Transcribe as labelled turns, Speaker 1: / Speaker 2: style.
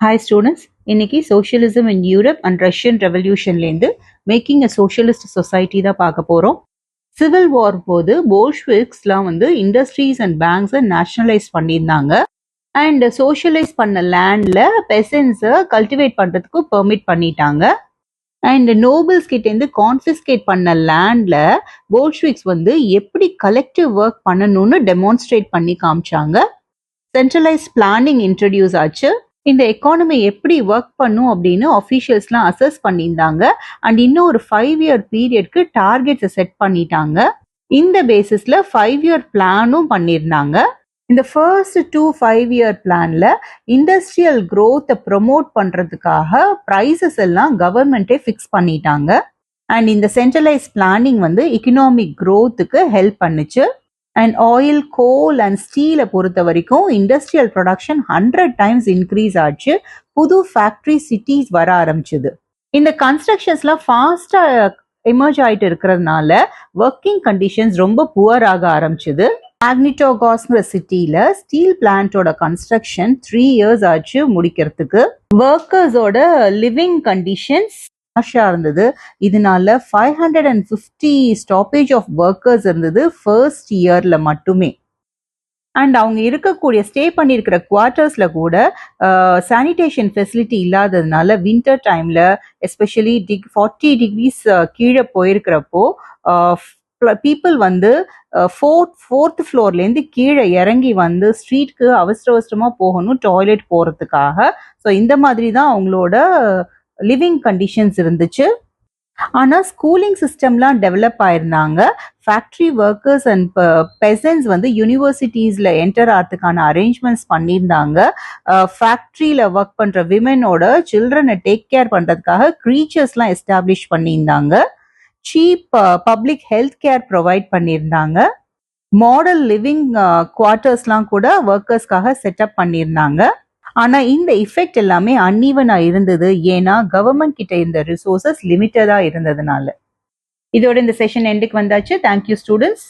Speaker 1: Hi students, இன்னைக்கு Socialism in Europe and Russian Revolutionலேருந்து making a socialist society தான் பார்க்க போகிறோம். சிவில் வார் போது போல்ஷ்விக்ஸ்லாம் வந்து இண்டஸ்ட்ரீஸ் அண்ட் பேங்க்ஸை நேஷனலைஸ் பண்ணியிருந்தாங்க. அண்ட் சோஷியலைஸ் பண்ண லேண்டில் பெசன்ஸை கல்டிவேட் பண்ணுறதுக்கு பெர்மிட் பண்ணிட்டாங்க. அண்ட் நோபல்ஸ் கிட்டேருந்து கான்ஃபிஸ்கேட் பண்ண லேண்டில் போல்ஷ்விக்ஸ் வந்து எப்படி கலெக்டிவ் ஒர்க் பண்ணணும்னு டெமான்ஸ்ட்ரேட் பண்ணி காமிச்சாங்க. சென்ட்ரலைஸ் பிளானிங் இன்ட்ரடியூஸ் ஆச்சு. இந்த எக்கானமி எப்படி ஒர்க் பண்ணும் அப்படின்னு அஃபீஷியல்ஸ்லாம் அசஸ் பண்ணியிருந்தாங்க. அண்ட் இன்னும் ஒரு 5-year பீரியட்க்கு டார்கெட்ஸை செட் பண்ணிட்டாங்க. இந்த பேசிஸ்ல 5-year பிளானும் பண்ணியிருந்தாங்க. இந்த ஃபர்ஸ்ட் 2 5-year பிளான்ல இண்டஸ்ட்ரியல் growth ப்ரொமோட் பண்றதுக்காக ப்ரைசஸ் எல்லாம் கவர்மெண்டே ஃபிக்ஸ் பண்ணிட்டாங்க. அண்ட் இந்த சென்ட்ரலைஸ் பிளானிங் வந்து எக்கனாமிக் growthக்கு ஹெல்ப் பண்ணுச்சு. அண்ட் ஆயில், கோல் அண்ட் ஸ்டீலை பொறுத்த வரைக்கும் இண்டஸ்ட்ரியல் ப்ரொடக்ஷன் 100 times இன்க்ரீஸ் ஆச்சு. புது ஃபேக்ட்ரி சிட்டிஸ் வர ஆரம்பிச்சுது. இந்த கன்ஸ்ட்ரக்ஷன்ஸ்லாம் ஃபாஸ்டா எமர்ஜ் ஆயிட்டு இருக்கிறதுனால ஒர்க்கிங் கண்டிஷன்ஸ் ரொம்ப புவர் ஆக ஆரம்பிச்சுது. மேக்னிட்டோகாஸ்ங்கிற சிட்டியில ஸ்டீல் பிளான்ட்டோட கன்ஸ்ட்ரக்ஷன் 3 years ஆச்சு முடிக்கிறதுக்கு. ஒர்க்கர்ஸோட லிவிங் கண்டிஷன்ஸ் இருந்தது. இதனால 550 ஸ்டாப்பேஜ் ஆஃப் ஒர்க்கர்ஸ் இருந்தது ஃபர்ஸ்ட் இயர்ல மட்டுமே. அண்ட் அவங்க இருக்கக்கூடிய ஸ்டே பண்ணியிருக்கிற குவார்ட்டர்ஸ்ல கூட சானிடேஷன் ஃபெசிலிட்டி இல்லாததுனால வின்டர் டைம்ல எஸ்பெஷலி 40 degrees கீழே போயிருக்கிறப்போ பீப்புள் வந்து ஃபோர்த் ஃப்ளோர்லேருந்து கீழே இறங்கி வந்து ஸ்ட்ரீட்க்கு அவசரமா போகணும் டாய்லெட் போகிறதுக்காக. ஸோ இந்த மாதிரி தான் அவங்களோட லிவிங் கண்டிஷன்ஸ் இருந்துச்சு. ஆனால் ஸ்கூலிங் சிஸ்டம்லாம் டெவலப் ஆயிருந்தாங்க. ஃபேக்ட்ரி ஒர்க்கர்ஸ் அண்ட் பெசன்ஸ் வந்து யூனிவர்சிட்டிஸில் என்டர் ஆகிறதுக்கான அரேஞ்ச்மெண்ட்ஸ் பண்ணியிருந்தாங்க. ஃபேக்ட்ரியில் ஒர்க் பண்ணுற விமெனோட சில்ட்ரனை டேக் கேர் பண்ணுறதுக்காக க்ரீச்சர்ஸ்லாம் எஸ்டாப்ளிஷ் பண்ணியிருந்தாங்க. Cheap public health care provide பண்ணியிருந்தாங்க. மாடல் லிவிங் குவார்ட்டர்ஸ்லாம் கூட ஒர்க்கர்ஸ்க்காக செட்டப் பண்ணியிருந்தாங்க. ஆனா இந்த இஃபெக்ட் எல்லாமே அன்ஈவனா இருந்தது. ஏன்னா கவர்மெண்ட் கிட்ட இருந்த ரிசோர்சஸ் லிமிட்டடா இருந்ததுனால. இதோட இந்த செஷன் எண்டுக்கு வந்தாச்சு. Thank you students.